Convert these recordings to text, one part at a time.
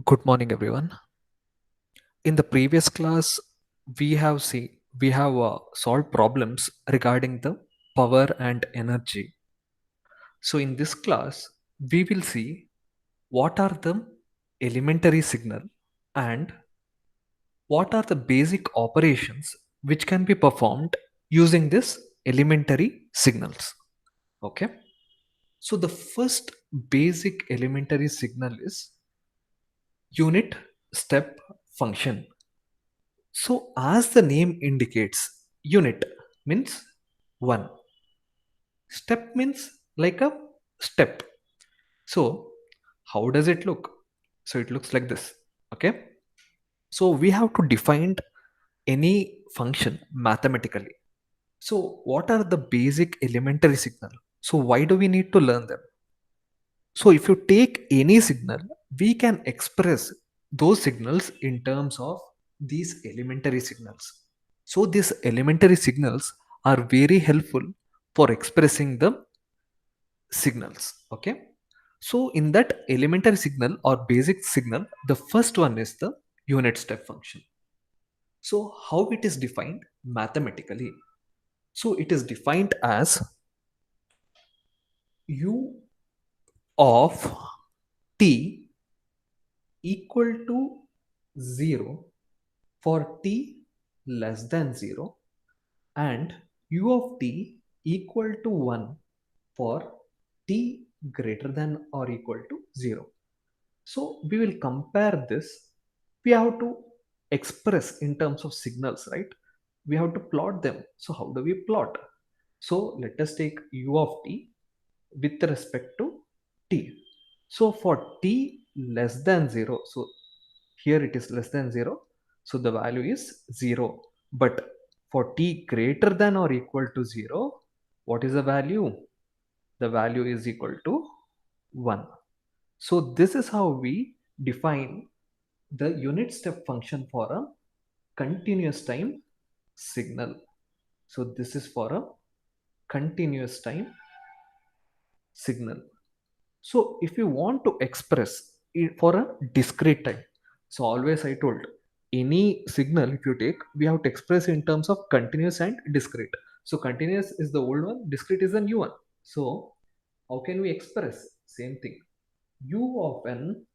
Good morning, everyone. In the previous class, we have solved problems regarding the power and energy. So in this class, we will see what are the elementary signal and what are the basic operations which can be performed using this elementary signals. Okay. So the first basic elementary signal is unit step function. So, as the name indicates, unit means one. Step means like a step. So, how does it look? So, it looks like this. Okay. So, we have to define any function mathematically. So, what are the basic elementary signal? So, why do we need to learn them? So, if you take any signal, we can express those signals in terms of these elementary signals. So these elementary signals are very helpful for expressing the signals. Okay. So in that elementary signal or basic signal, the first one is the unit step function. So how it is defined mathematically? So it is defined as u of t equal to 0 for t less than 0 and u of t equal to 1 for t greater than or equal to 0. So we will compare this. We have to express in terms of signals, right? We have to plot them. So how do we plot? So let us take u of t with respect to t. So for t less than 0, so here it is less than 0, so the value is 0. But for t greater than or equal to 0, what is the value? The value is equal to 1. So this is how we define the unit step function for a continuous time signal. So this is for a continuous time signal. So if you want to express it for a discrete time, so always I told any signal if you take, we have to express in terms of continuous and discrete. So continuous is the old one, discrete is the new one. So how can we express? Same thing, u of n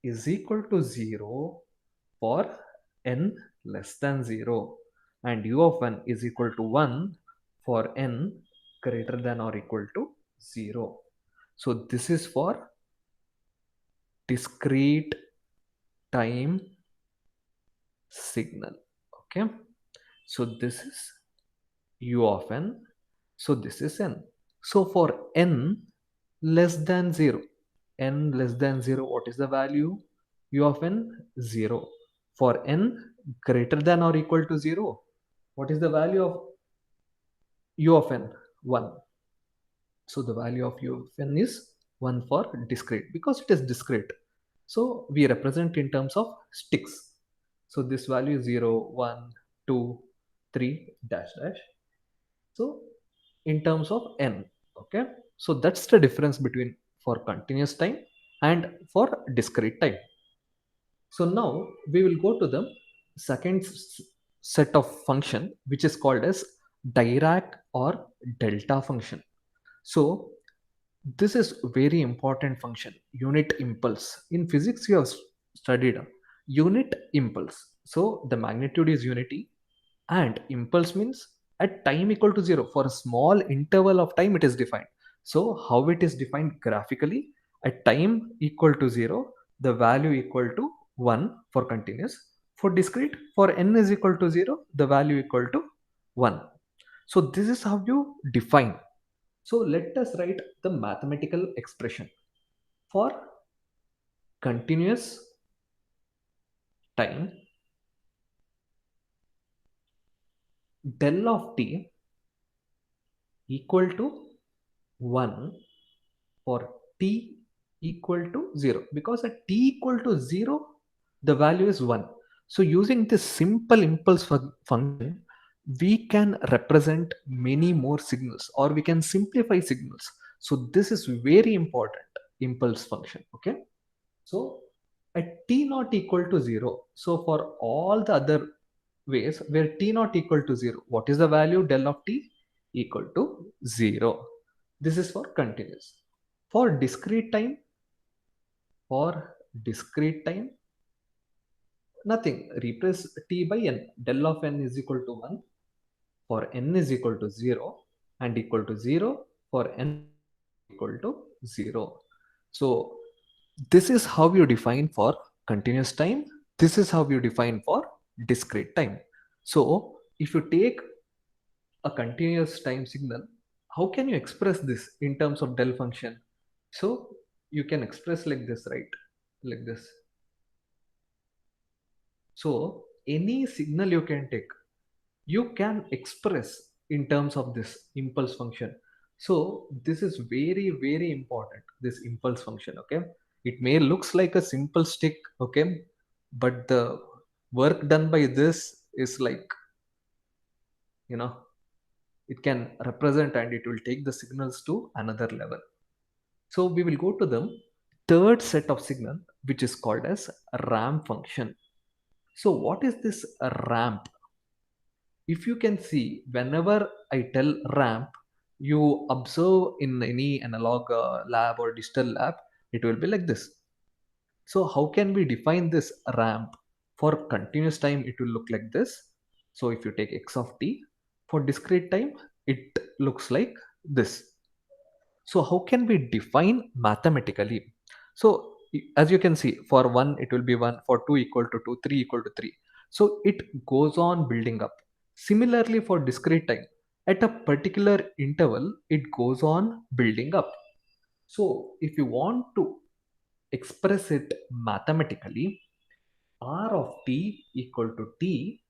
is equal to 0 for n less than 0 and u of n is equal to 1 for n greater than or equal to 0. So this is for discrete time signal. Okay. So this is u of n. So this is n. So for n less than 0, n less than 0, what is the value? U of n 0. For n greater than or equal to 0, what is the value of u of n? 1. So the value of u of n is 1 for discrete because it is discrete. So we represent in terms of sticks. So this value is 0, 1, 2, 3, dash dash. So in terms of n. Okay. So that's the difference between for continuous time and for discrete time. So now we will go to the second set of function, which is called as Dirac or delta function. So this is very important function, unit impulse. In physics, you have studied unit impulse. So the magnitude is unity and impulse means at time equal to 0 for a small interval of time it is defined. So how it is defined graphically? At time equal to 0, the value equal to 1 for continuous. For discrete, for n is equal to 0, the value equal to 1. So this is how you define. So let us write the mathematical expression for continuous time. Del of t equal to 1 for t equal to 0, because at t equal to 0 the value is 1. So using this simple impulse function, we can represent many more signals or we can simplify signals. So this is very important impulse function. Okay. So at t not equal to 0. So for all the other ways where t not equal to 0, what is the value? Del of t equal to 0. This is for continuous. For discrete time, nothing. Replace t by n. Del of n is equal to 1 for n is equal to 0 and equal to 0 for n equal to 0. So this is how you define for continuous time. This is how you define for discrete time. So if you take a continuous time signal, how can you express this in terms of del function? So you can express like this, right? Like this. So any signal you can take, you can express in terms of this impulse function. So this is very, very important, this impulse function. Okay, it may looks like a simple stick, okay, but the work done by this is like, you know, it can represent and it will take the signals to another level. So we will go to the third set of signal, which is called as ramp function. So what is this ramp? If you can see, whenever I tell ramp, you observe in any analog lab or digital lab, it will be like this. So how can we define this ramp? For continuous time, it will look like this. So if you take x of t, for discrete time, it looks like this. So how can we define mathematically? So as you can see, for 1 it will be 1, for 2 equal to 2, 3 equal to 3. So it goes on building up. Similarly for discrete time, at a particular interval, it goes on building up. So if you want to express it mathematically, r of t equal to t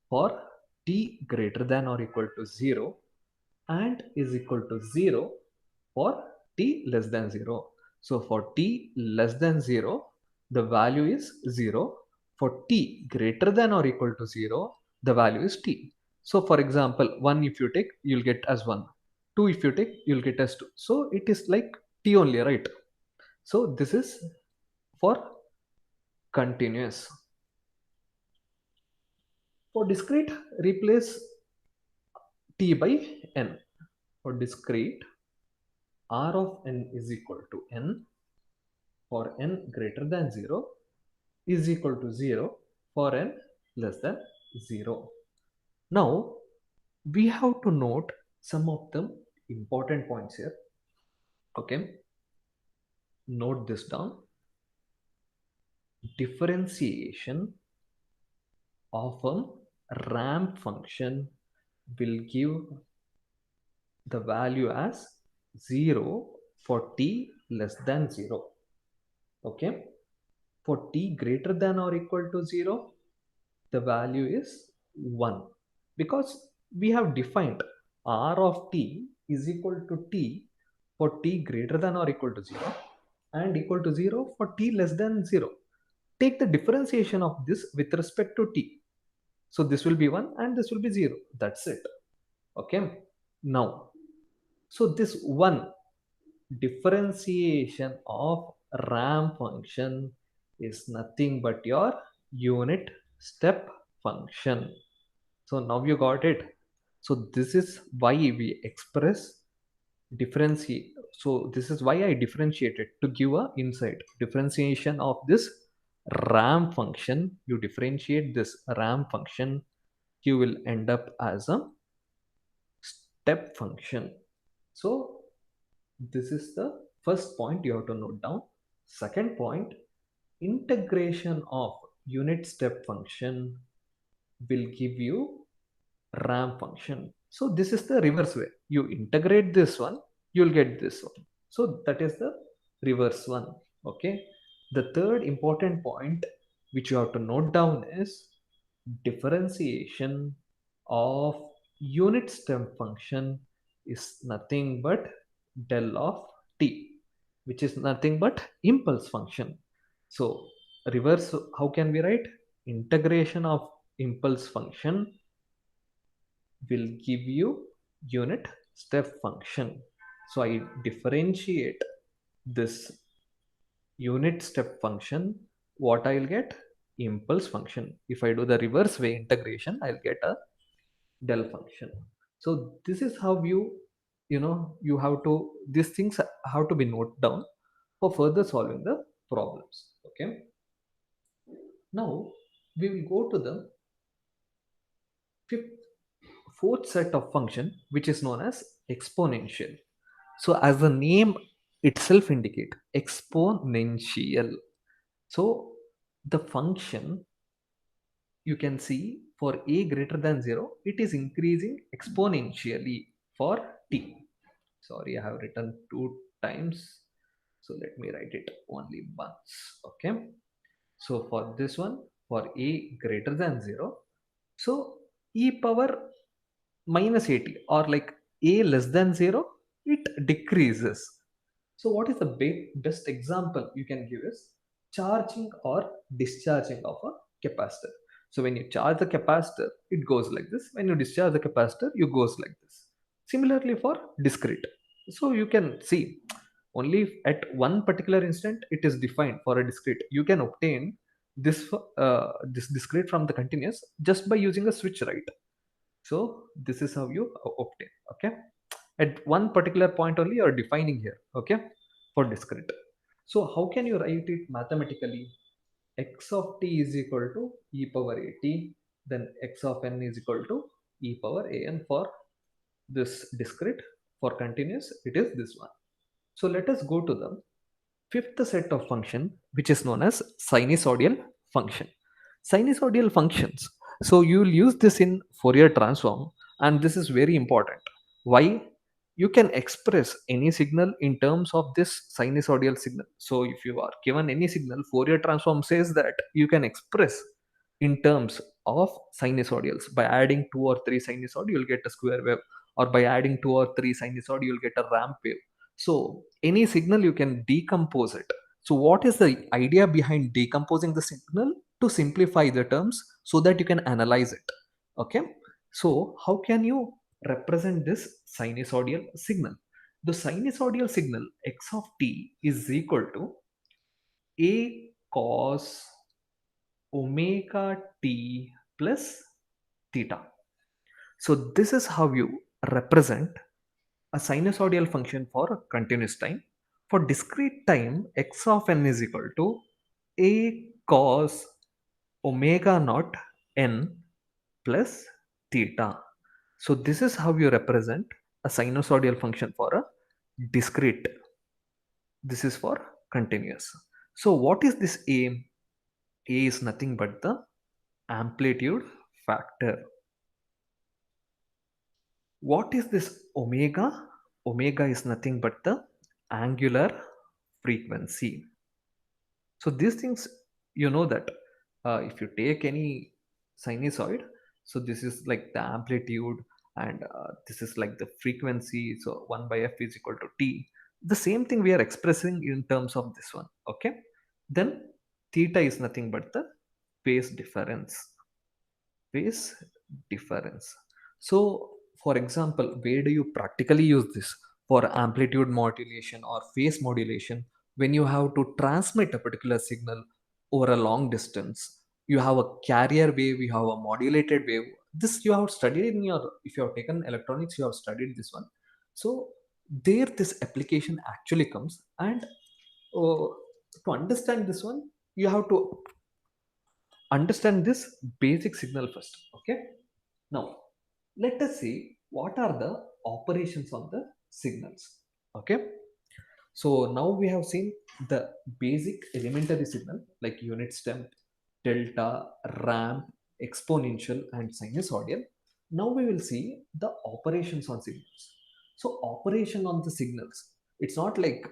for t greater than or equal to 0 and is equal to 0 for t less than 0. So for t less than 0, the value is 0. For t greater than or equal to 0, the value is t. So for example, 1 if you take, you'll get as 1. 2 if you take, you'll get as 2. So it is like t only, right? So this is for continuous. For discrete, replace t by n. For discrete, r of n is equal to n for n greater than 0 is equal to 0 for n less than 0. Now, we have to note some of the important points here. Okay, note this down. Differentiation of a ramp function will give the value as 0 for t less than 0. Okay, for t greater than or equal to 0, the value is 1, because we have defined r of t is equal to t for t greater than or equal to 0 and equal to 0 for t less than 0. Take the differentiation of this with respect to t. So this will be 1 and this will be 0. That's it. Okay. Now, so this 1 differentiation of ramp function is nothing but your unit step function. So now you got it. So this is why we express differentiate. So this is why I differentiated to give a insight. Differentiation of this ramp function. You differentiate this ramp function, you will end up as a step function. So this is the first point you have to note down. Second point, integration of unit step function will give you ramp function. So this is the reverse way. You integrate this one, you'll get this one. So that is the reverse one. Okay. The third important point which you have to note down is differentiation of unit step function is nothing but del of t, which is nothing but impulse function. So reverse, how can we write? Integration of impulse function will give you unit step function. So I differentiate this unit step function what I'll get? Impulse function. If I do the reverse way integration, I'll get a del function. So this is how you have to, these things have to be noted down for further solving the problems. Okay. Now we will go to the fifth, fourth set of function, which is known as exponential. So as the name itself indicate, exponential. So the function, you can see for a greater than 0, it is increasing exponentially for t. Sorry, I have written 2 times. So let me write it only once. Okay. So for this one, for a greater than 0, so e power minus 80, or like a less than 0, it decreases. So what is the best example you can give is charging or discharging of a capacitor. So when you charge the capacitor, it goes like this. When you discharge the capacitor, it goes like this. Similarly for discrete. So you can see only at one particular instant it is defined for a discrete. You can obtain this discrete from the continuous just by using a switch, right? So this is how you obtain. Okay. At one particular point only you are defining here. Okay. For discrete. So how can you write it mathematically? X of t is equal to e power at, then x of n is equal to e power an. For this discrete, for continuous, it is this one. So let us go to the fifth set of function, which is known as sinusoidal function. Sinusoidal functions, so you will use this in Fourier transform, and this is very important. Why? You can express any signal in terms of this sinusoidal signal. So if you are given any signal, Fourier transform says that you can express in terms of sinusoidals. By adding 2 or 3 sinusoid, you'll get a square wave, or by adding 2 or 3 sinusoid, you'll get a ramp wave. So any signal you can decompose it. So what is the idea behind decomposing the signal? To simplify the terms so that you can analyze it. Okay. So how can you represent this sinusoidal signal? The sinusoidal signal x of t is equal to a cos omega t plus theta. So this is how you represent a sinusoidal function for a continuous time. For discrete time, x of n is equal to a cos omega naught n plus theta. So this is how you represent a sinusoidal function for a discrete. This is for continuous. So what is this A? A is nothing but the amplitude factor. What is this omega? Omega is nothing but the angular frequency. So these things, that if you take any sinusoid, so this is like the amplitude, and this is like the frequency. So 1 by f is equal to t. The same thing we are expressing in terms of this one. Okay. Then theta is nothing but the phase difference. Phase difference. So for example, where do you practically use this? For amplitude modulation or phase modulation, when you have to transmit a particular signal over a long distance, you have a carrier wave, you have a modulated wave. This you have studied in your, if you have taken electronics, you have studied this one. So there this application actually comes, and to understand this one, you have to understand this basic signal first. Okay. Now let us see what are the operations on the signals. Okay. So now we have seen the basic elementary signal like unit step, delta, ramp, exponential, and sinusoidal. Now we will see the operations on signals. So operation on the signals, it's not like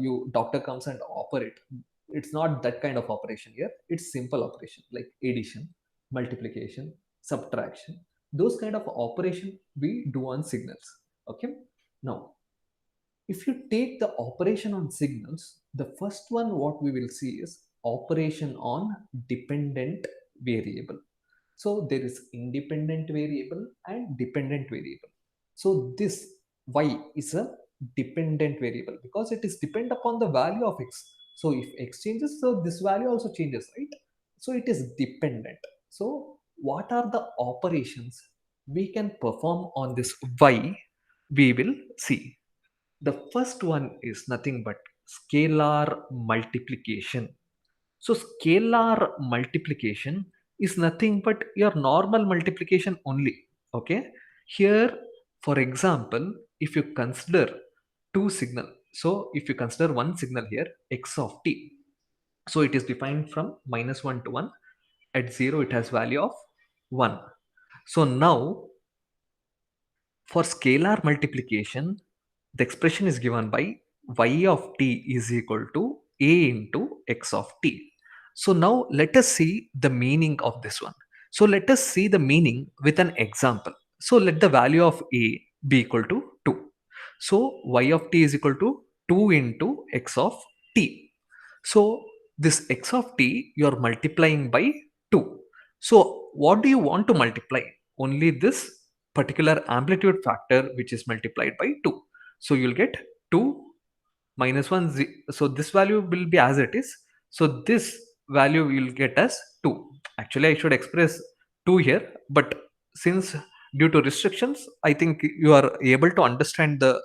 you doctor comes and operate. It's not that kind of operation here. It's simple operation like addition, multiplication, subtraction. Those kind of operation we do on signals. Okay. Now if you take the operation on signals, the first one what we will see is operation on dependent variable. So there is independent variable and dependent variable. So this y is a dependent variable because it is depend upon the value of x. So if x changes, so this value also changes, right? So it is dependent. So what are the operations we can perform on this y? We will see. The first one is nothing but scalar multiplication. So scalar multiplication is nothing but your normal multiplication only. Okay. Here, for example, if you consider two signal, so if you consider one signal here, x of t, so it is defined from -1 to 1. At 0, it has value of 1. So now for scalar multiplication, the expression is given by y of t is equal to a into x of t. So now let us see the meaning of this one. So let us see the meaning with an example. So let the value of a be equal to 2. So y of t is equal to 2 into x of t. So this x of t you are multiplying by 2. So what do you want to multiply? Only this particular amplitude factor which is multiplied by 2. So you'll get 2 minus 1. So this value will be as it is. So this value will get as 2. Actually, I should express 2 here, but since due to restrictions, I think you are able to understand the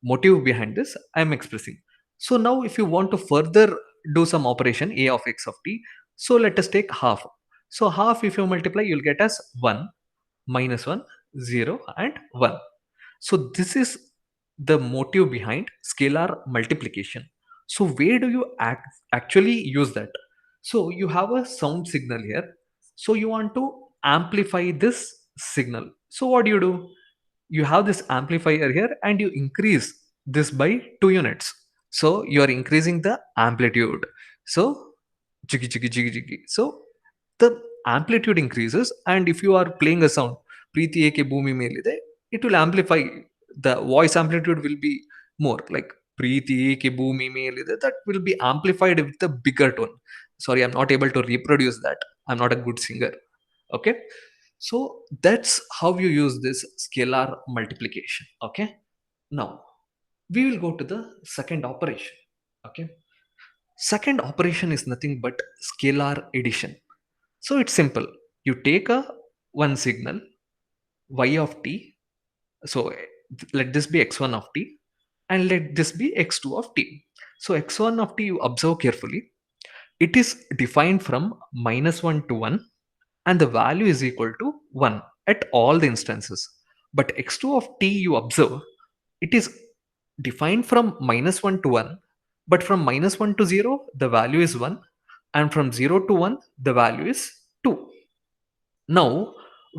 motive behind this. I am expressing. So now if you want to further do some operation a of x of t, so let us take half. So half if you multiply, you'll get as 1 minus 1, 0 and 1. So this is the motive behind scalar multiplication. So where do you actually use that? So you have a sound signal here. So you want to amplify this signal. So what do? You have this amplifier here and you increase this by 2 units. So you are increasing the amplitude. So jiggy jiggy jiggy jiggy. So the amplitude increases, and if you are playing a sound Preeti Eke Bhumi Melide, it will amplify. The voice amplitude will be more like Preeti Eke Bhumi Melide. That will be amplified with the bigger tone. Sorry, I'm not able to reproduce that. I'm not a good singer. Okay. So that's how you use this scalar multiplication. Okay. Now we will go to the second operation. Okay. Second operation is nothing but scalar addition. So it's simple. You take a one signal y of t. So let this be x1 of t and let this be x2 of t. So x1 of t, you observe carefully. It is defined from -1 to 1 and the value is equal to 1 at all the instances. But x2 of t, you observe, it is defined from -1 to 1, but from -1 to 0 the value is 1, and from 0 to 1 the value is 2. Now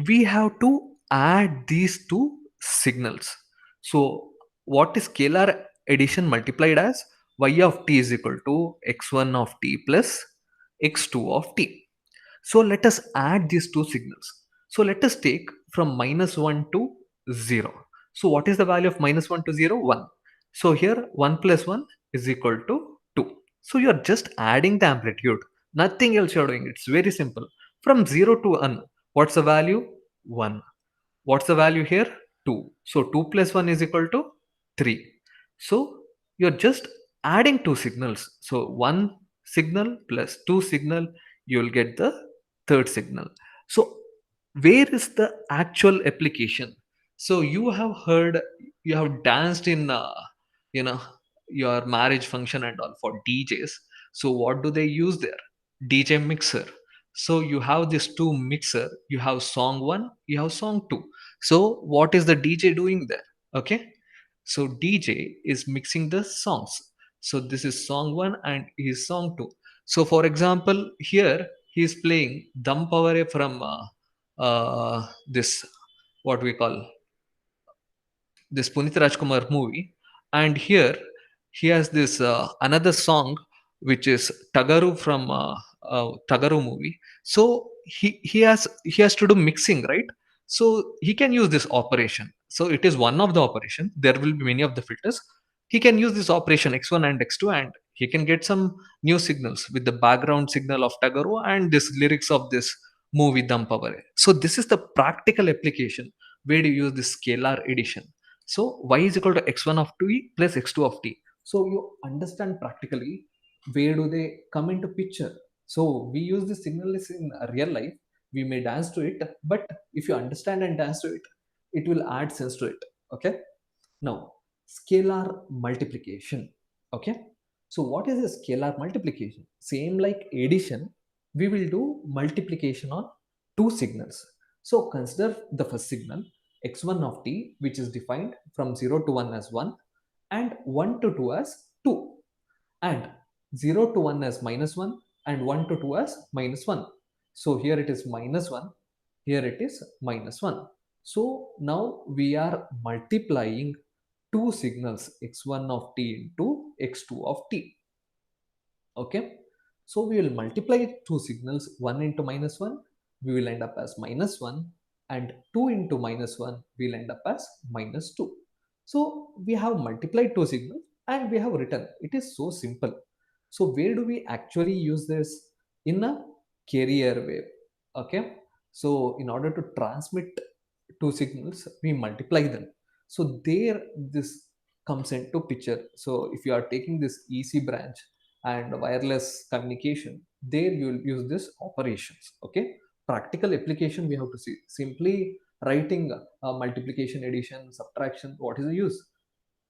we have to add these two signals. So what is scalar addition multiplied as? Y of t is equal to x1 of t plus x2 of t. So let us add these two signals. So let us take from -1 to 0. So what is the value of -1 to 0? 1. So here 1 plus 1 is equal to 2. So you are just adding the amplitude. Nothing else you are doing. It's very simple. From 0 to 1, what's the value? 1. What's the value here? 2. So 2 plus 1 is equal to 3. So you're just adding two signals. So one signal plus two signal, you'll get the third signal. So where is the actual application? So you have heard, you have danced in you know your marriage function and all for DJs. So what do they use there? DJ mixer. So you have this two mixer, you have song 1, you have song 2. So what is the DJ doing there? Okay, so DJ is mixing the songs. So this is song 1 and his song 2. So for example, here he is playing Dam Pavare from this, what we call, this Punit Rajkumar movie, and here he has this another song which is Tagaru from Tagaru movie. So he has to do mixing, right? So he can use this operation. So it is one of the operation. There will be many of the filters. He can use this operation x1 and x2, and he can get some new signals with the background signal of Tagaru and this lyrics of this movie Dampavare. So this is the practical application where you use this scalar addition. So y is equal to x1 of t plus x2 of t. So you understand practically where do they come into picture? So we use the signals in real life, we may dance to it, but if you understand and dance to it, it will add sense to it. Okay. Now, scalar multiplication. Okay. So what is a scalar multiplication? Same like addition, we will do multiplication on two signals. So consider the first signal x1 of t, which is defined from 0 to 1 as 1 and 1 to 2 as 2, and 0 to 1 as minus 1 and 1 to 2 as minus 1. So here it is minus 1, here it is minus 1. So now we are multiplying two signals x1 of t into x2 of t. Okay. So we will multiply two signals, 1 into minus 1, we will end up as minus 1, and 2 into minus 1 will end up as minus 2. So we have multiplied two signals and we have written. It is so simple. So where do we actually use this? In a carrier wave. Okay. So in order to transmit two signals, we multiply them. So there this comes into picture. So if you are taking this EC branch and wireless communication, there you will use this operations. Okay. Practical application we have to see. Simply writing multiplication, addition, subtraction, what is the use?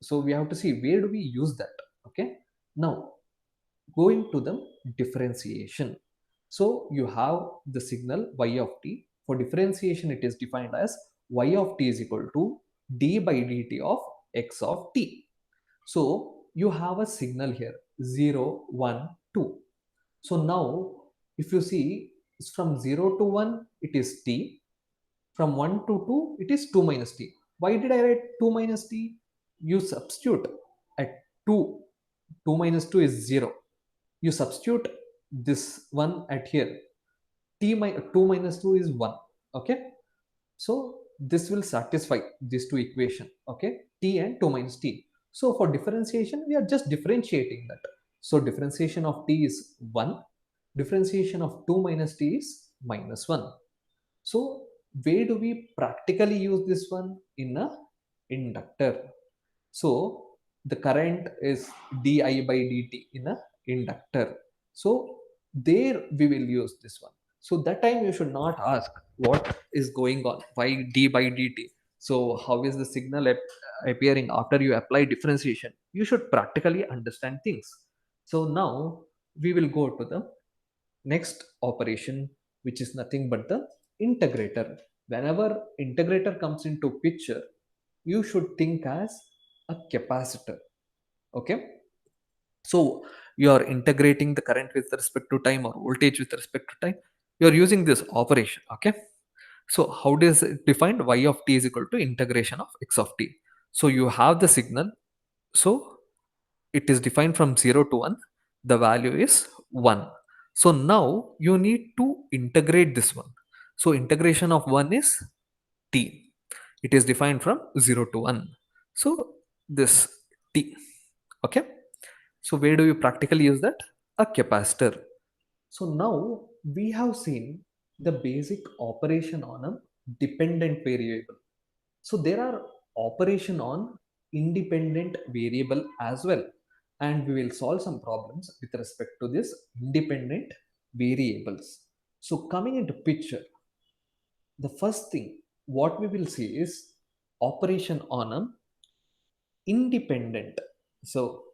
So we have to see where do we use that. Okay. Now going to the differentiation. So you have the signal y of t. For differentiation, it is defined as y of t is equal to d by dt of x of t. So you have a signal here 0, 1, 2. So now if you see from 0 to 1 it is t, from 1 to 2 it is 2 minus t. Why did I write 2 minus t? You substitute at 2, 2 minus 2 is 0. You substitute this one at here, 2 minus 2 is 1. Okay. So this will satisfy these two equation. Okay. T and 2 minus t. So for differentiation, we are just differentiating that. So differentiation of t is 1. Differentiation of 2 minus t is minus 1. So where do we practically use this one? In a inductor. So the current is di by dt in a inductor. So there we will use this one. So that time you should not ask what is going on, why d by dt. So how is the signal appearing after you apply differentiation? You should practically understand things. So now we will go to the next operation, which is nothing but the integrator. Whenever integrator comes into picture, you should think as a capacitor. Okay. So you are integrating the current with respect to time or voltage with respect to time. You are using this operation. Okay. So how does it defined? Y of t is equal to integration of x of t. So you have the signal. So it is defined from 0 to 1. The value is 1. So now you need to integrate this one. So integration of 1 is t. It is defined from 0 to 1. So this t. Okay. So where do you practically use that? A capacitor. So now we have seen the basic operation on a dependent variable. So there are operation on independent variable as well, and we will solve some problems with respect to this independent variables. So coming into picture, the first thing what we will see is operation on a independent. So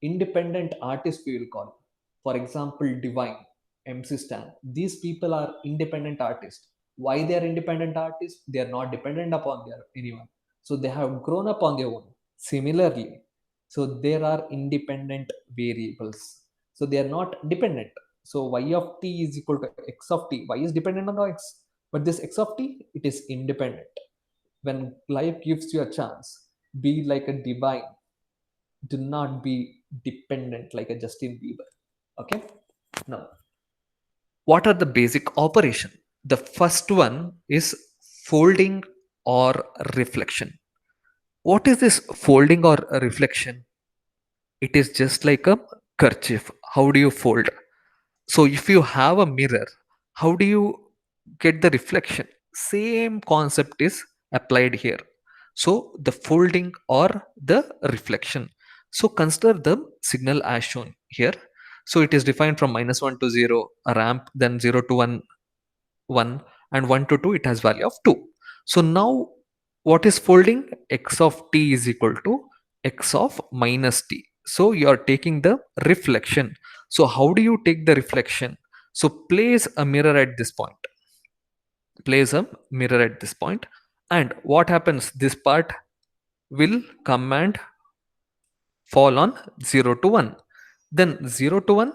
independent artist we will call, for example Divine, MC Stan. These people are independent artists. Why they are independent artists? They are not dependent upon their anyone, so they have grown up on their own. Similarly, so there are independent variables, so they are not dependent. So y of t is equal to x of t. Y is dependent on the x, but this x of t, it is independent. When life gives you a chance, be like a Divine. Do not be dependent like a Justin Bieber. Okay. Now, what are the basic operation? The first one is folding or reflection. What is this folding or reflection? It is just like a kerchief. How do you fold? So if you have a mirror, how do you get the reflection? Same concept is applied here. So the folding or the reflection. So consider the signal as shown here. So it is defined from -1 to 0 a ramp, then 0 to 1 1, and 1 to 2 it has value of 2. So now what is folding? X of t is equal to x of minus t. So you are taking the reflection. So how do you take the reflection? So place a mirror at this point. Place a mirror at this point, and what happens? This part will come and fall on 0 to 1. Then 0 to 1,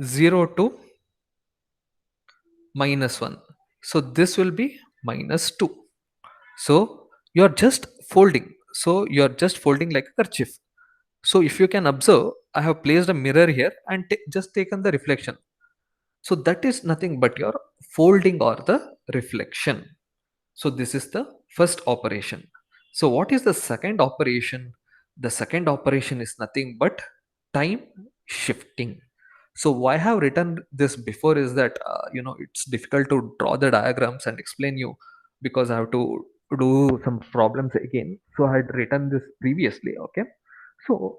0 to minus 1. So this will be minus 2. So you're just folding. So you're just folding like a kerchief. So if you can observe, I have placed a mirror here and just taken the reflection. So that is nothing but your folding or the reflection. So this is the first operation. So what is the second operation? The second operation is nothing but time shifting. So why I have written this before is that it's difficult to draw the diagrams and explain you, because I have to do some problems again. So I had written this previously. Okay. So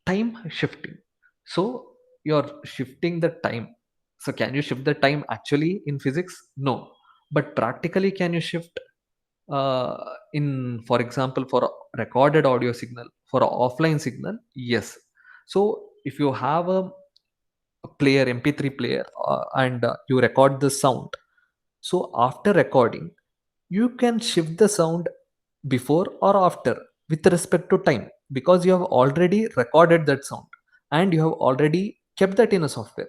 time shifting. So you're shifting the time. So can you shift the time actually in physics? No. But practically, can you shift in, for example, for a recorded audio signal, for a offline signal? Yes. So if you have a player, mp3 player, and you record the sound, so after recording you can shift the sound before or after with respect to time, because you have already recorded that sound and you have already kept that in a software.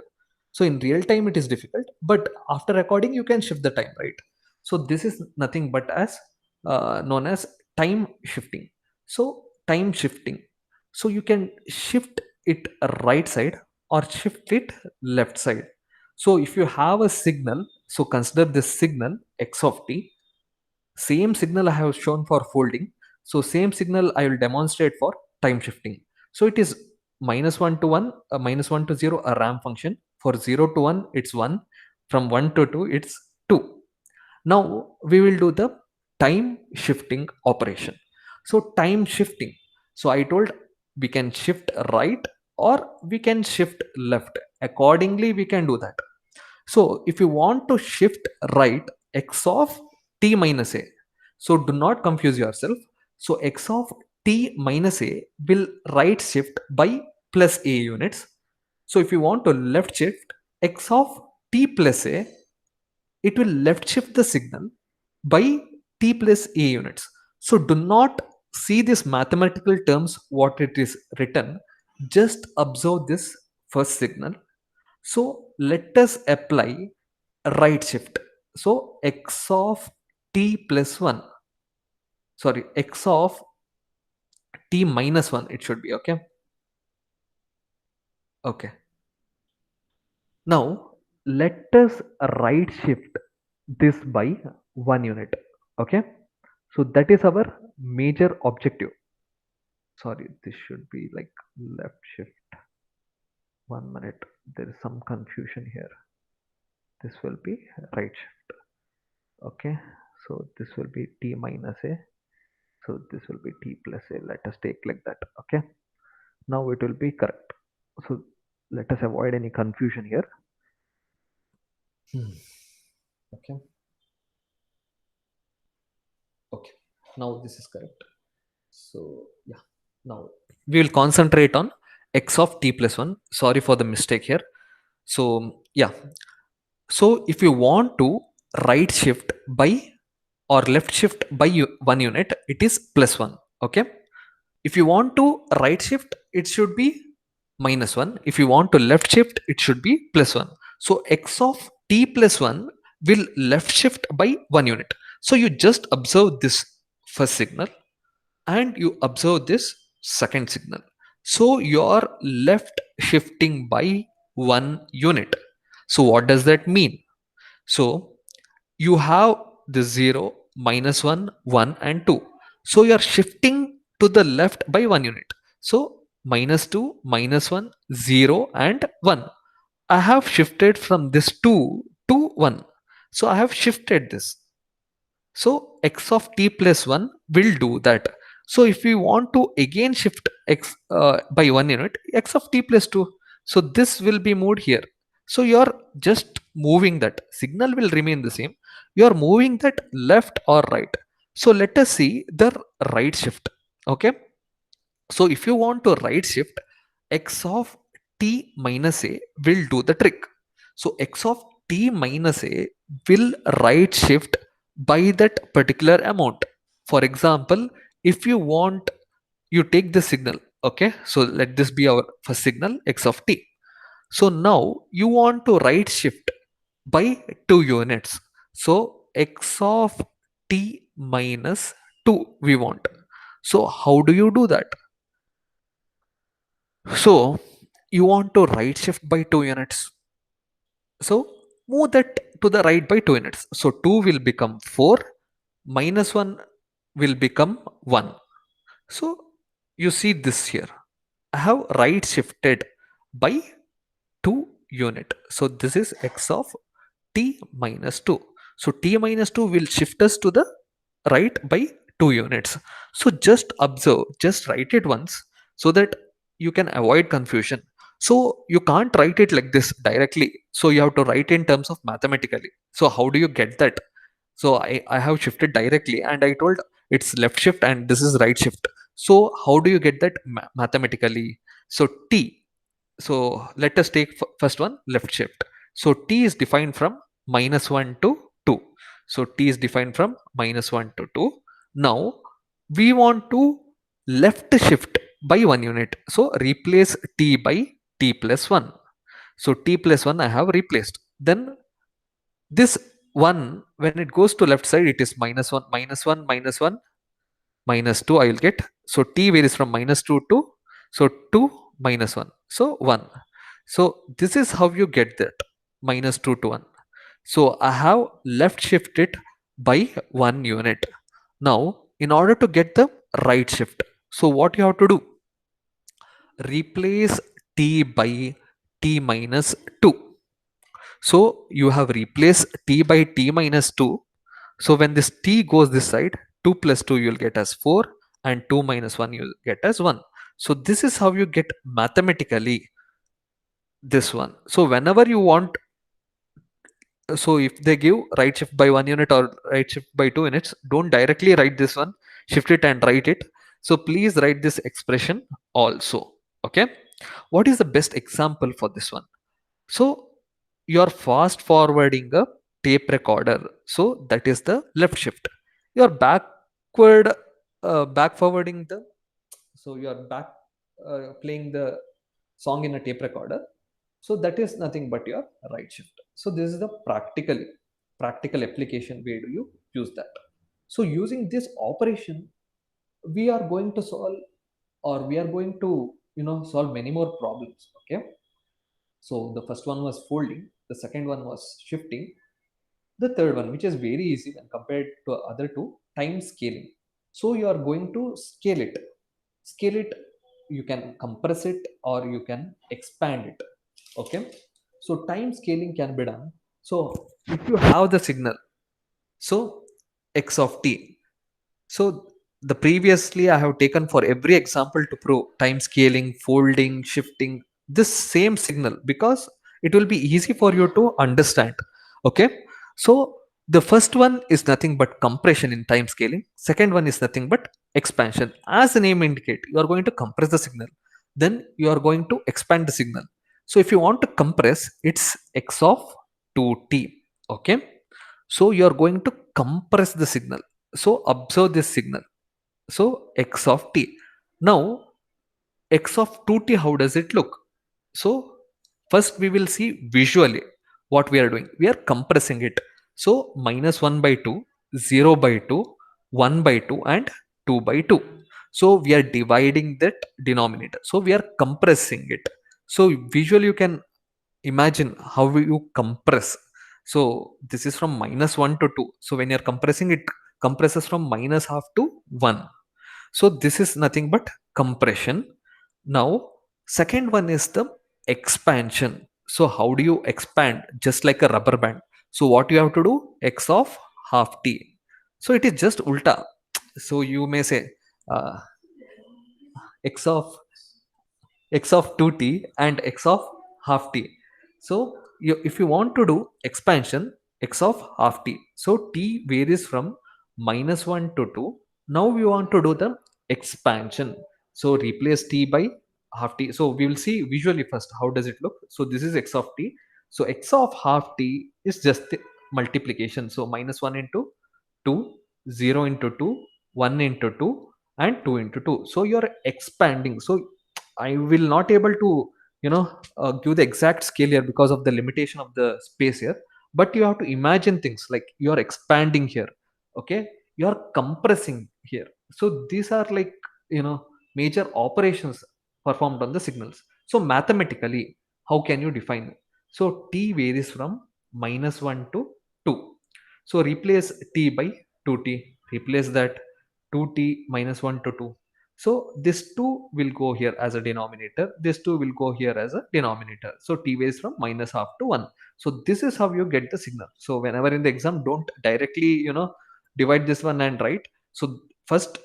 So in real time it is difficult, but after recording you can shift the time, right? So this is nothing but as known as time shifting. So time shifting, so you can shift it right side or shift it left side. So if you have a signal, so consider this signal x of t. Same signal I have shown for folding, so same signal I will demonstrate for time shifting. So it is -1 to 1, -1 to 0 a ramp function. For 0 to 1 it's 1, from 1 to 2 it's 2. Now we will do the time shifting operation. So time shifting, so I told we can shift right or we can shift left. Accordingly we can do that. So if you want to shift right, x of t minus a. So do not confuse yourself. So x of t minus a will right shift by plus a units. So if you want to left shift x of t plus a, it will left shift the signal by t plus a units. So do not see this mathematical terms what it is written. Just observe this first signal. So let us apply right shift. So x of t plus 1, sorry, x of t minus 1 it should be. Okay. Okay. Now let us right shift this by 1 unit. Okay. So that is our major objective. Sorry, this should be like left shift. 1 minute, there is some confusion here. This will be right shift. Okay. So this will be t minus a. So this will be t plus a. Let us take like that. Okay. Now it will be correct. So let us avoid any confusion here. Okay. Okay. Now this is correct. So yeah. Now we will concentrate on x of t plus 1. Sorry for the mistake here. So yeah. So if you want to right shift by or left shift by 1 unit, it is plus 1. Okay. If you want to right shift, it should be -1. If you want to left shift, it should be +1. So x of t plus 1 will left shift by 1 unit. So you just observe this first signal and you observe this second signal. So you are left shifting by 1 unit. So what does that mean? So you have the 0, -1, 1 and 2. So you are shifting to the left by 1 unit. So -2, -1, 0 and 1. I have shifted from this 2 to 1. So I have shifted this. So x of t plus 1 will do that. So if we want to again shift x by 1 unit, x of t plus 2. So this will be moved here. So you're just moving that. Signal will remain the same. You're moving that left or right. So let us see the right shift. Okay. So if you want to right shift, x of t minus a will do the trick. So x of t minus a will right shift by that particular amount. For example, if you want, you take the signal. Okay, so let this be our first signal, x of t. So now you want to right shift by 2 units. So x of t minus 2 we want. So how do you do that? So you want to right shift by 2 units. So move that to the right by 2 units. So 2 will become 4, minus 1 will become 1. So you see this here. I have right shifted by 2 unit. So this is x of t minus 2. So t minus 2 will shift us to the right by 2 units. So just observe, just write it once so that you can avoid confusion. So you can't write it like this directly. So you have to write in terms of mathematically. So how do you get that? So I have shifted directly and I told it's left shift and this is right shift. So how do you get that mathematically? So t, so let us take first one, left shift. So t is defined from minus 1 to 2. So t is defined from minus 1 to 2. Now we want to left shift by 1 unit. So replace t by t plus 1. So t plus 1 I have replaced. Then this 1, when it goes to left side, it is minus 1, minus 1, minus 1, minus 2 I will get. So t varies from minus 2 to, so 2 minus 1. So 1. So this is how you get that minus 2 to 1. So I have left shifted by 1 unit. Now in order to get the right shift, so what you have to do? Replace t by t minus 2. So you have replaced t by t minus 2. So when this t goes this side, 2 plus 2 you'll get as 4 and 2 minus 1 you'll get as 1. So this is how you get mathematically this one. So whenever you want, so if they give right shift by 1 unit or right shift by 2 units, don't directly write this one, shift it and write it. So please write this expression also. Okay. What is the best example for this one? So you're fast forwarding a tape recorder. So that is the left shift. You're back forwarding the, so you're back playing the song in a tape recorder. So that is nothing but your right shift. So this is the practical application. Where do you use that? So using this operation, we are going to solve, or we are going to solve many more problems. Okay. So the first one was folding, the second one was shifting, the third one, which is very easy when compared to other two, time scaling. So you are going to scale it. Scale it, you can compress it or you can expand it. Okay. So time scaling can be done. So if you have the signal, so x of t. So the previously I have taken for every example to prove time scaling, folding, shifting, this same signal, because it will be easy for you to understand. Okay. So the first one is nothing but compression in time scaling. Second one is nothing but expansion. As the name indicate, you are going to compress the signal. Then you are going to expand the signal. So if you want to compress, it's x of 2t. Okay. So you are going to compress the signal. So observe this signal. So x of t. Now x of 2t, how does it look? So first we will see visually what we are doing. We are compressing it. So minus 1 by 2, 0 by 2, 1 by 2 and 2 by 2. So we are dividing that denominator. So we are compressing it. So visually you can imagine how you compress. So this is from minus 1 to 2. So when you're compressing, it compresses from minus half to 1. So this is nothing but compression. Now second one is the expansion. So how do you expand? Just like a rubber band. So what you have to do? X of half t. So it is just ulta. So you may say, uh, x of x of 2t and x of half t. So if you want to do expansion, x of half t, so t varies from -1 to 2. Now we want to do the expansion, so replace t by half t. So we will see visually first how does it look. So this is x of t, so x of half t is just the multiplication, so -1 into 2, 0 into 2, 1 into 2, and 2 into 2. So you're expanding. So I will not able to give the exact scale here because of the limitation of the space here, but you have to imagine things like you are expanding here, okay, you are compressing here. So these are like major operations performed on the signals. So mathematically, how can you define it? So t varies from -1 to 2. So replace t by 2t, replace that 2t minus 1 to 2. So this 2 will go here as a denominator, this 2 will go here as a denominator. So t varies from minus half to 1. So this is how you get the signal. So whenever in the exam, don't directly divide this one and write. So first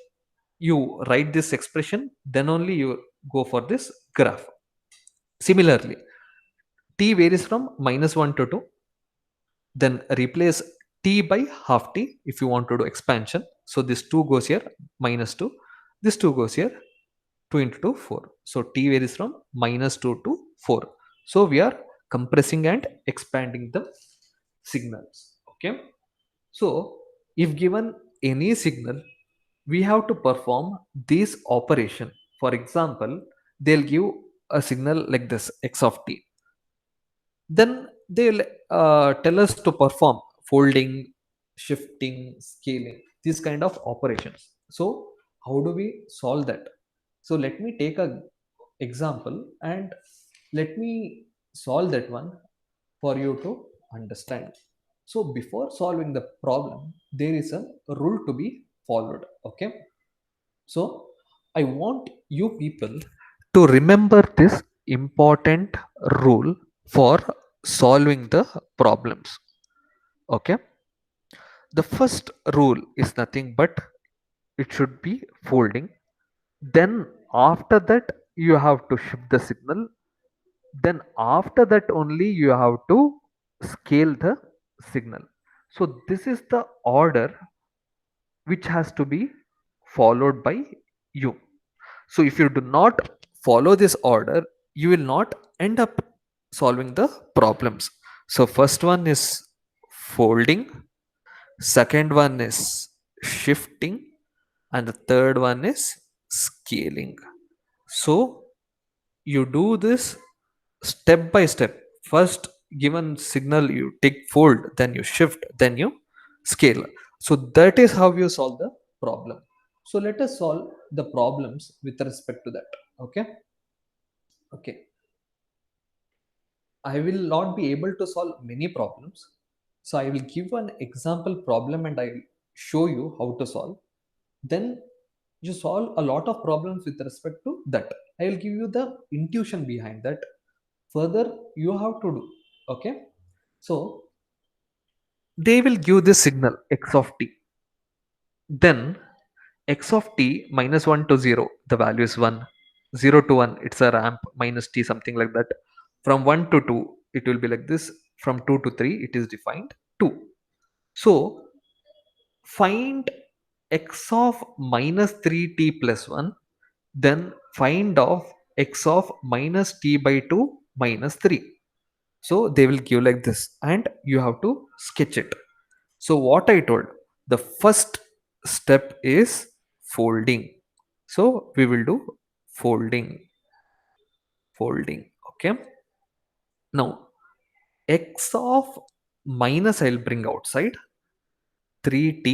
you write this expression, then only you go for this graph. Similarly, t varies from -1 to 2. Then replace t by half t if you want to do expansion. So this 2 goes here, -2, this 2 goes here, 2 into 2, 4. So t varies from -2 to 4. So we are compressing and expanding the signals, okay. So if given any signal, we have to perform this operation. For example, they'll give a signal like this, x of t, then they'll tell us to perform folding, shifting, scaling, these kind of operations. So how do we solve that? So let me take a example and let me solve that one for you to understand. So before solving the problem, there is a rule to be followed, okay. So I want you people to remember this important rule for solving the problems, okay. The first rule is nothing but it should be folding. Then after that you have to shift the signal. Then after that only you have to scale the signal. So this is the order which has to be followed by you. So if you do not follow this order, you will not end up solving the problems. So first one is folding, second one is shifting, and the third one is scaling. So you do this step by step. First, given signal, you take fold, then you shift, then you scale. So that is how you solve the problem. So let us solve the problems with respect to that, okay. Okay, I will not be able to solve many problems, so I will give an example problem and I will show you how to solve. Then you solve a lot of problems with respect to that. I will give you the intuition behind that. Further, you have to do, okay. So they will give this signal x of t. Then x of t -1 to 0, the value is 1. 0 to 1, it's a ramp, minus t, something like that. From 1 to 2, it will be like this. From 2 to 3, it is defined 2. So find x of -3t plus 1, then find of x of minus t by 2 minus 3. So they will give like this and you have to sketch it. So what I told, the first step is folding. So we will do folding, folding, okay. Now x of minus I'll bring outside, 3t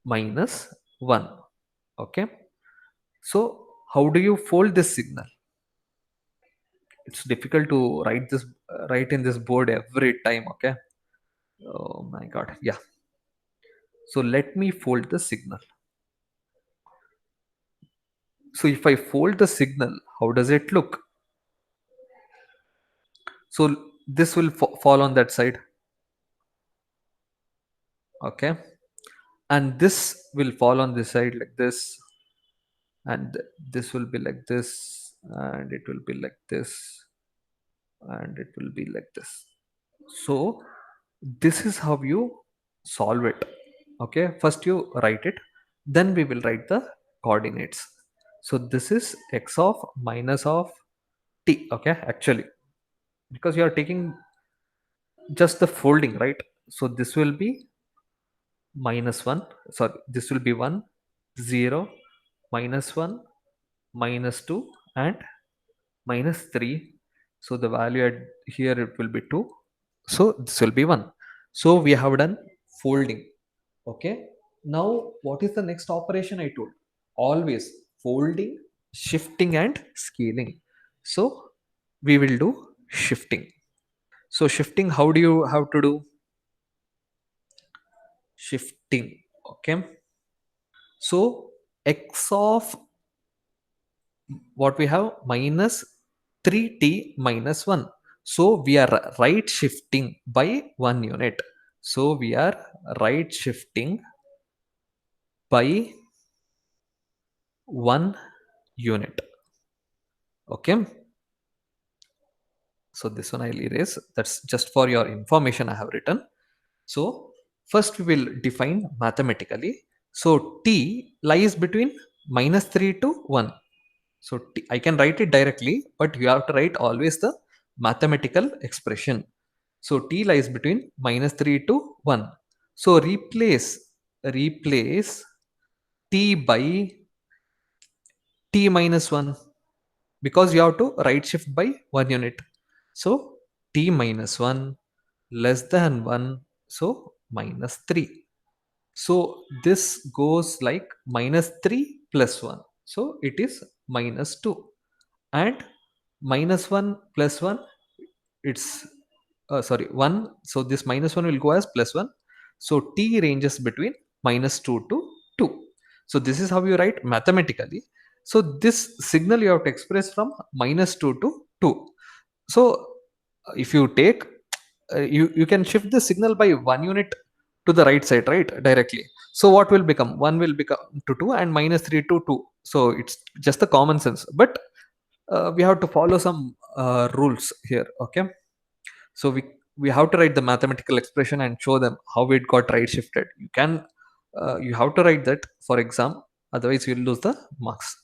minus 1, okay. So how do you fold this signal? It's difficult to write this, write in this board every time, okay. Oh my god, yeah. So let me fold the signal. So if I fold the signal, how does it look? So this will fall on that side, okay, and this will fall on this side like this, and this will be like this, and it will be like this, and it will be like this. So this is how you solve it. Okay, first you write it, then we will write the coordinates. So this is x of minus of t. Okay, actually, because you are taking just the folding, right? So this will be minus 1, sorry, this will be 1, 0, minus 1, minus 2, and minus 3. So the value at here it will be 2, so this will be 1. So we have done folding. Okay, now what is the next operation I told? Always folding, shifting, and scaling. So we will do shifting. So shifting, how do you have to do shifting? Okay, so x of what we have, minus 3t minus 1. So we are right shifting by 1 unit. So we are right shifting by 1 unit. Okay, so this one I'll erase, that's just for your information I have written. So first we will define mathematically. So t lies between minus 3 to 1. So I can write it directly, but you have to write always the mathematical expression. So t lies between minus 3 to 1. So replace t by t minus 1, because you have to right shift by 1 unit. So t minus 1 less than 1, so minus 3. So this goes like minus 3 plus 1, so it is minus 2. And minus 1 plus 1, it's sorry 1, so this minus 1 will go as plus 1. So t ranges between minus 2 to 2. So this is how you write mathematically. So this signal you have to express from minus 2 to 2. So if you take you can shift the signal by 1 unit to the right side, right, directly. So what will become, 1 will become to 2 and minus 3 to 2. So it's just the common sense, but we have to follow some rules here. Okay, so we have to write the mathematical expression and show them how it got right shifted. You can you have to write that for exam, otherwise you'll lose the marks.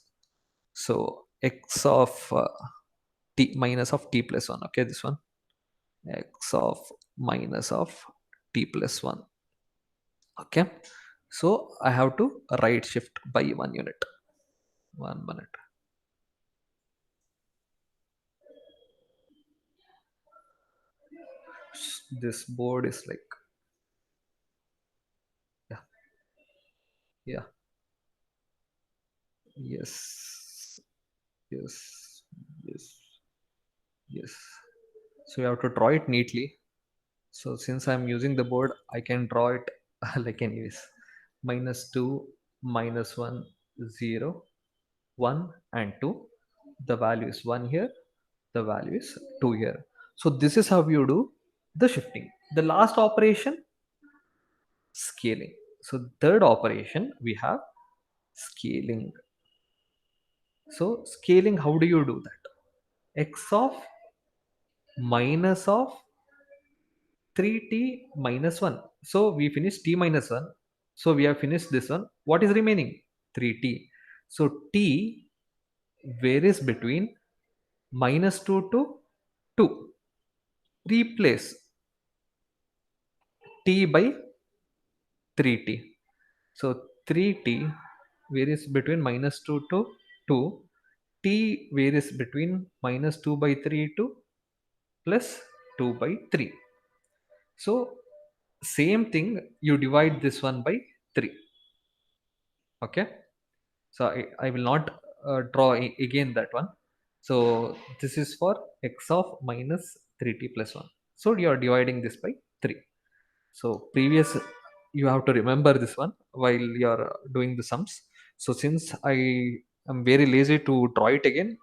So x of t minus of t plus 1. Okay, this one, x of minus of t plus 1. Okay, so I have to right shift by 1 unit. 1 minute. This board is like, yeah, yeah, yes, yes, yes, yes. So you have to draw it neatly. So since I'm using the board, I can draw it like anyways. Minus 2, minus 1, 0, 1 and 2. The value is 1 here, the value is 2 here. So this is how you do the shifting. The last operation, scaling. So third operation we have scaling. So scaling, how do you do that? X of minus of 3t minus 1. So we finished t minus 1. So we have finished this one. What is remaining? 3t. So t varies between minus 2 to 2. Replace t by 3t. So 3t varies between minus 2 to 2. T varies between minus 2 by 3 to plus 2 by 3. So same thing, you divide this one by 3. Okay, so I will not draw again that one. So this is for x of minus 3t plus 1. So you are dividing this by 3. So previous, you have to remember this one while you are doing the sums. So since I am very lazy to draw it again,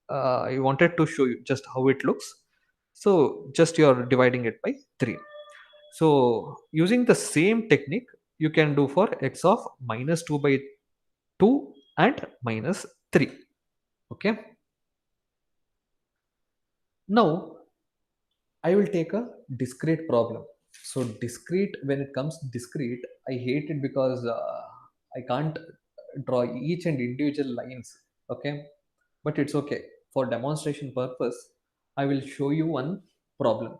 I wanted to show you just how it looks. So just you are dividing it by 3. So using the same technique, you can do for x of minus 2 by 2 and minus 3. Okay, Now I will take a discrete problem. So discrete, when it comes to discrete, I hate it because I can't draw each and individual lines. Okay, but it's okay. For demonstration purpose, I will show you one problem.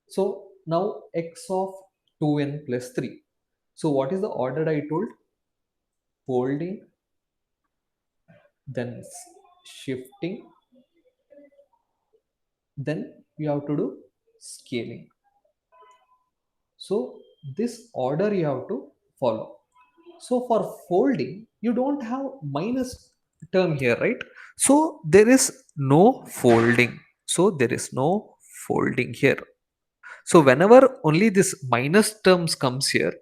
So now x of 2n plus 3. So what is the order I told? Folding, then shifting, then you have to do scaling. So this order you have to follow. So for folding, you don't have minus term here, right? So there is no folding. So there is no folding here. So whenever only this minus terms comes here,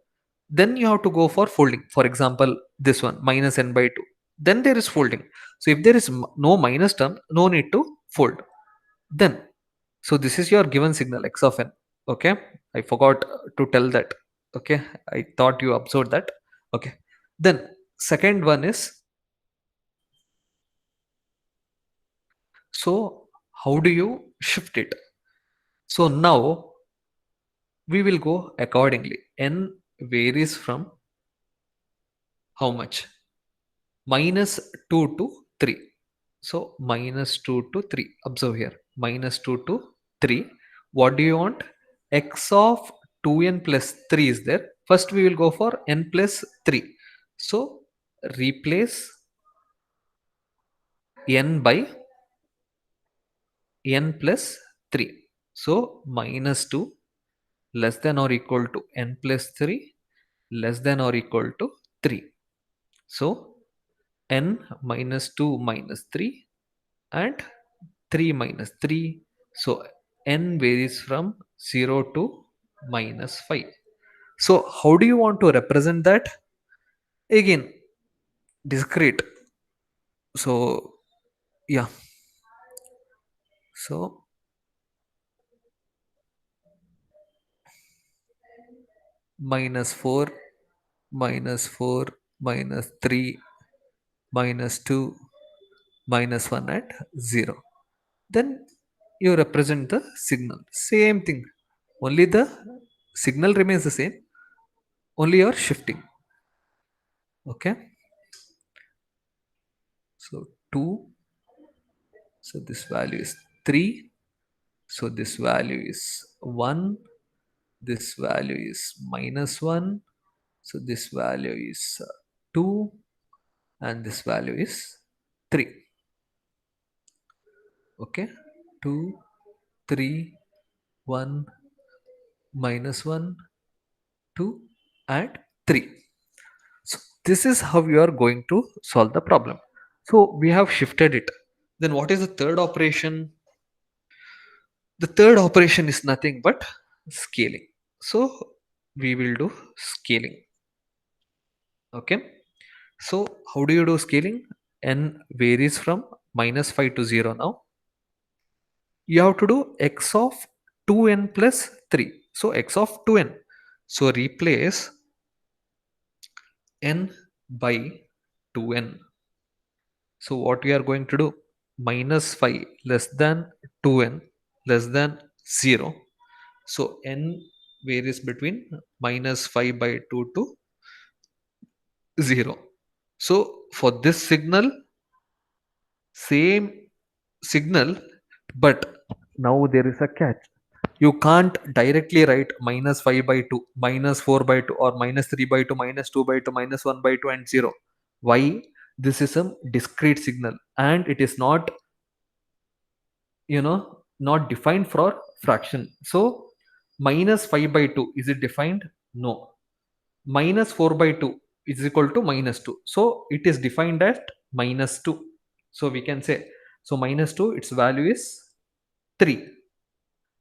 then you have to go for folding. For example, this one minus n by 2. Then there is folding. So if there is no minus term, no need to fold. Then, so this is your given signal x of n. Okay, I forgot to tell that. Okay, I thought you observed that. Okay, then second one is, so how do you shift it? So now we will go accordingly. N varies from how much? Minus 2 to 3. So minus 2 to 3. Observe here. Minus 2 to 3. What do you want? X of 2n plus 3 is there. First we will go for n plus 3. So replace n by n plus 3. So minus 2 less than or equal to n plus 3 less than or equal to 3. So n minus 2 minus 3 and 3 minus 3. So n varies from 0 to minus 5. So how do you want to represent that? Again, discrete. So yeah. So minus 4 minus 4 minus 3 minus 2 minus 1 at 0. Then you represent the signal. Same thing. Only the signal remains the same. Only you're shifting. Okay. So 2. So this value is 3. So this value is 1. This value is minus 1. So this value is 2. And this value is 3. Okay. 2, 3, 1, minus 1, 2, and 3. So this is how you are going to solve the problem. So we have shifted it. Then what is the third operation? The third operation is nothing but scaling. So we will do scaling. Okay. So how do you do scaling? N varies from minus 5 to 0 now. You have to do x of 2n plus 3. So x of 2n. So replace n by 2n. So what we are going to do? Minus 5 less than 2n less than 0. So n varies between minus 5 by 2 to 0. So for this signal, same signal, but now there is a catch. You can't directly write minus 5 by 2, minus 4 by 2, or minus 3 by 2, minus 2 by 2, minus 1 by 2, and 0. Why? This is a discrete signal and it is not, not defined for fraction. So minus 5 by 2, is it defined? No. Minus 4 by 2 is equal to minus 2. So it is defined at minus 2. So we can say, so minus 2, its value is 3.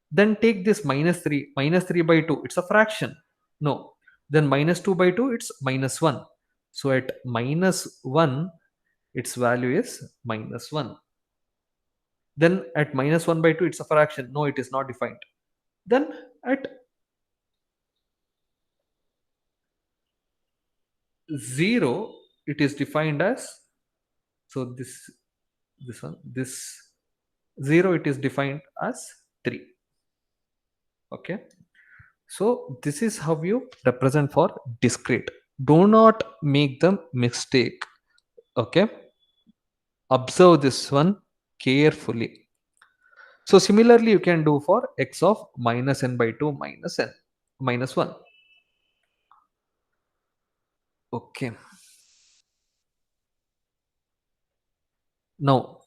Then take this minus 3. Minus 3 by 2, it's a fraction. No. Then minus 2 by 2, it's minus 1. So at minus 1, its value is minus 1. Then at minus 1 by 2, it's a fraction. No, it is not defined. Then at 0, it is defined as, so this one, this 0 it is defined as 3. Okay, so this is how you represent for discrete. Do not make the mistake. Okay, observe this one carefully. So similarly you can do for x of minus n by 2 minus n minus 1. Okay, now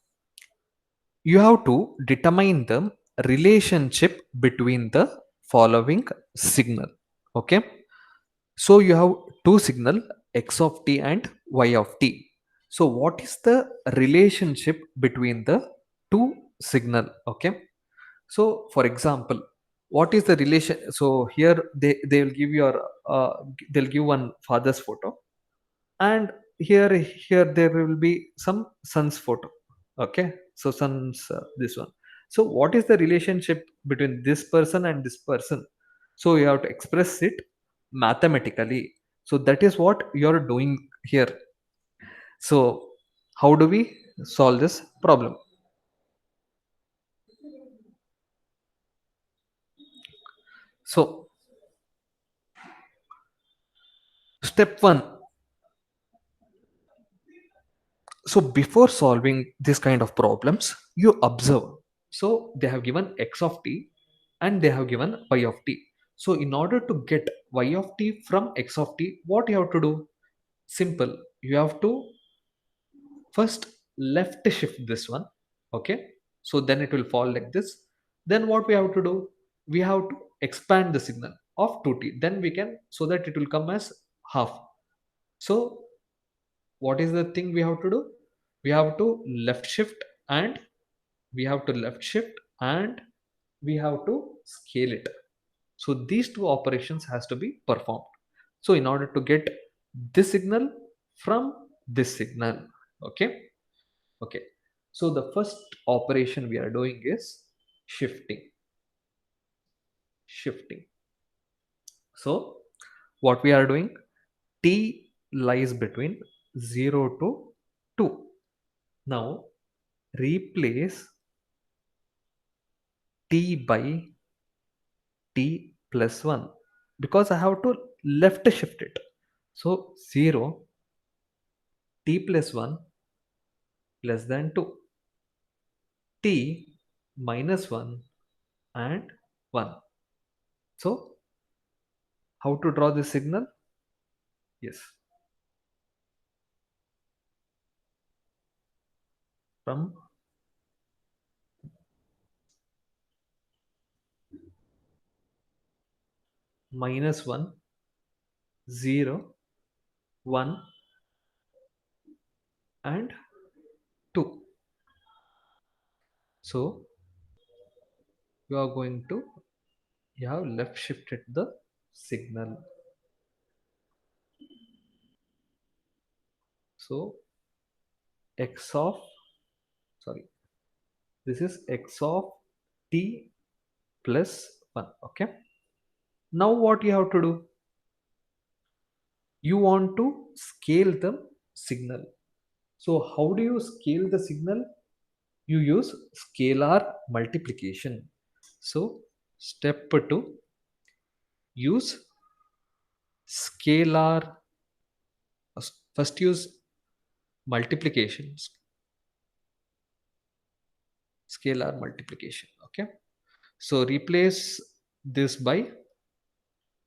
you have to determine the relationship between the following signal. Okay, so you have two signal x of t and y of t. So what is the relationship between the two signal? Okay, so for example, what is the relation? So here they will give your they'll give one father's photo, and here there will be some son's photo. Okay, so son's this one. So what is the relationship between this person and this person? So you have to express it mathematically. So that is what you're doing here. So how do we solve this problem? So step 1. So before solving this kind of problems, you observe. So they have given x of t and they have given y of t. So in order to get y of t from x of t, what you have to do? Simple. You have to first left shift this one. Okay, so then it will fall like this. Then what we have to do? We have to expand the signal of 2t, then we can, so that it will come as half. So what is the thing we have to do? We have to left shift, and we have to left shift, and we have to scale it. So these two operations has to be performed. So in order to get this signal from this signal. Okay, okay, so the first operation we are doing is shifting. So what we are doing? T lies between 0 to 2. Now replace t by t plus 1, because I have to left shift it. So 0, t plus 1 less than 2, t minus 1 and 1. So how to draw this signal? Yes, from minus 1, 0, 1 and 2. So you are going to, you have left shifted the signal. So x of, sorry, this is x of t plus 1. Okay, now what you have to do? You want to scale the signal. So how do you scale the signal? You use scalar multiplication. So step 2, use scalar. First use multiplication, scalar multiplication. Okay, so replace this by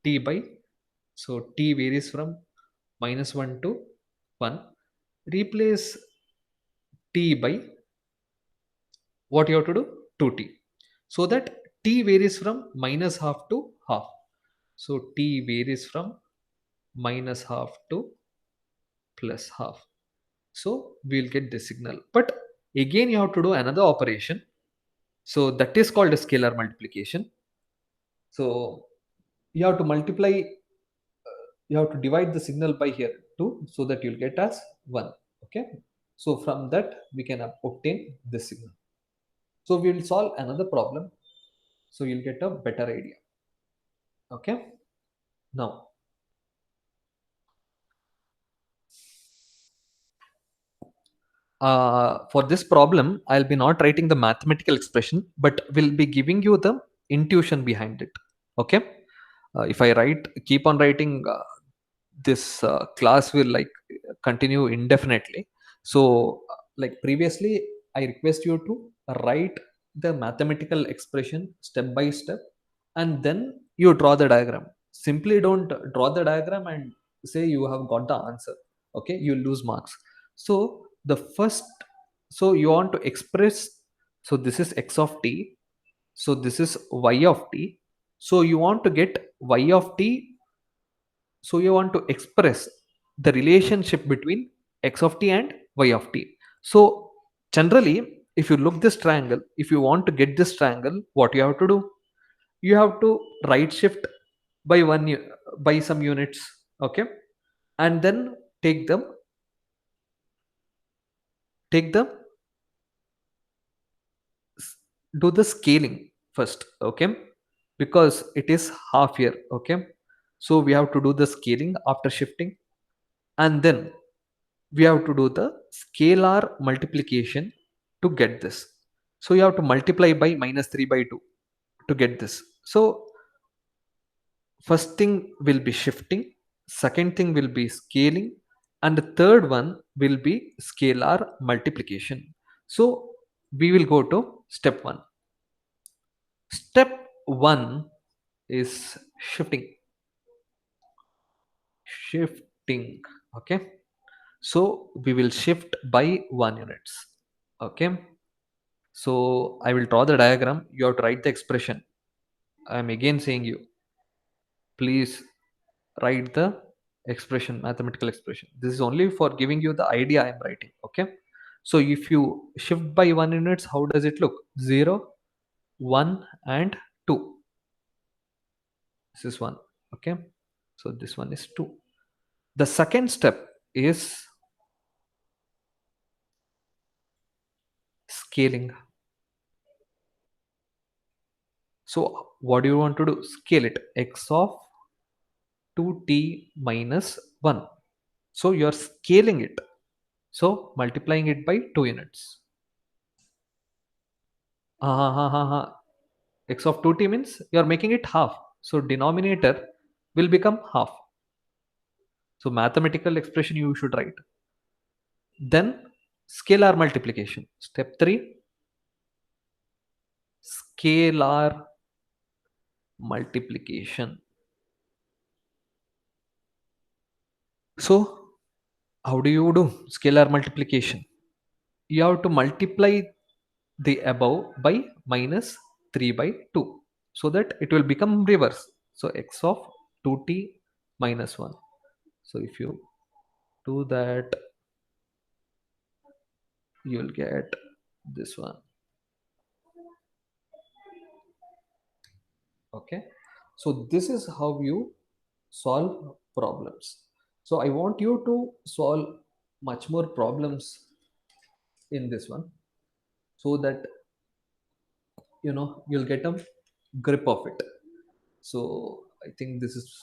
t by, so t varies from minus 1 to 1. Replace t by, what you have to do? 2t. So that t varies from minus half to half. So t varies from minus half to plus half. So we'll get this signal, but again you have to do another operation. So that is called a scalar multiplication. So you have to multiply, you have to divide the signal by here 2, so that you'll get as 1. Okay, so from that we can obtain this signal. So we will solve another problem, so you'll get a better idea. Okay, now for this problem, I'll be not writing the mathematical expression, but will be giving you the intuition behind it. Okay. If I keep on writing, this class will like continue indefinitely. So, like previously, I request you to write the mathematical expression step by step, and then you draw the diagram. Simply don't draw the diagram and say you have got the answer. Okay, you lose marks. So the first, so you want to express, so this is x of t, so this is y of t, so you want to get y of t, so you want to express the relationship between x of t and y of t. So generally, if you look this triangle, if you want to get this triangle, what you have to do, you have to right shift by by some units. Okay, and then take them take them do the scaling first. Okay, because it is half here. Okay, so we have to do the scaling after shifting, and then we have to do the scalar multiplication to get this. So you have to multiply by minus 3 by 2 to get this. So first thing will be shifting, second thing will be scaling, and the third one will be scalar multiplication. So we will go to step 1. Step 1 is shifting. Okay, so we will shift by 1 units. Okay, so I will draw the diagram, you have to write the expression. I am again saying you, please write the expression, mathematical expression. This is only for giving you the idea I am writing. Okay, so if you shift by 1 units, how does it look? 0, 1 and 2. This is 1. Okay, so this one is 2. The second step is scaling. So what do you want to do? Scale it, x of 2t minus 1. So you are scaling it, so multiplying it by 2 units. X of 2t means you are making it half, so denominator will become half. So mathematical expression you should write. Then scalar multiplication, step 3, scalar multiplication. So how do you do scalar multiplication? You have to multiply the above by minus 3 by 2, so that it will become reverse. So x of 2t minus 1. So if you do that, you will get this one. Okay, so this is how you solve problems. So I want you to solve much more problems in this one, so that you'll get a grip of it. So I think this is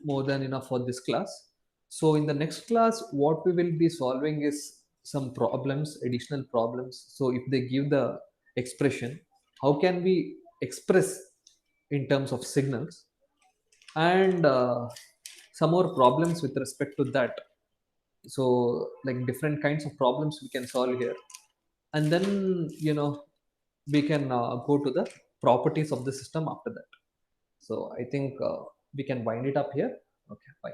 more than enough for this class. So in the next class, what we will be solving is some problems, additional problems. So if they give the expression, how can we express in terms of signals, and some more problems with respect to that. So like different kinds of problems we can solve here, and then we can go to the properties of the system after that. So I think we can wind it up here. Okay, bye.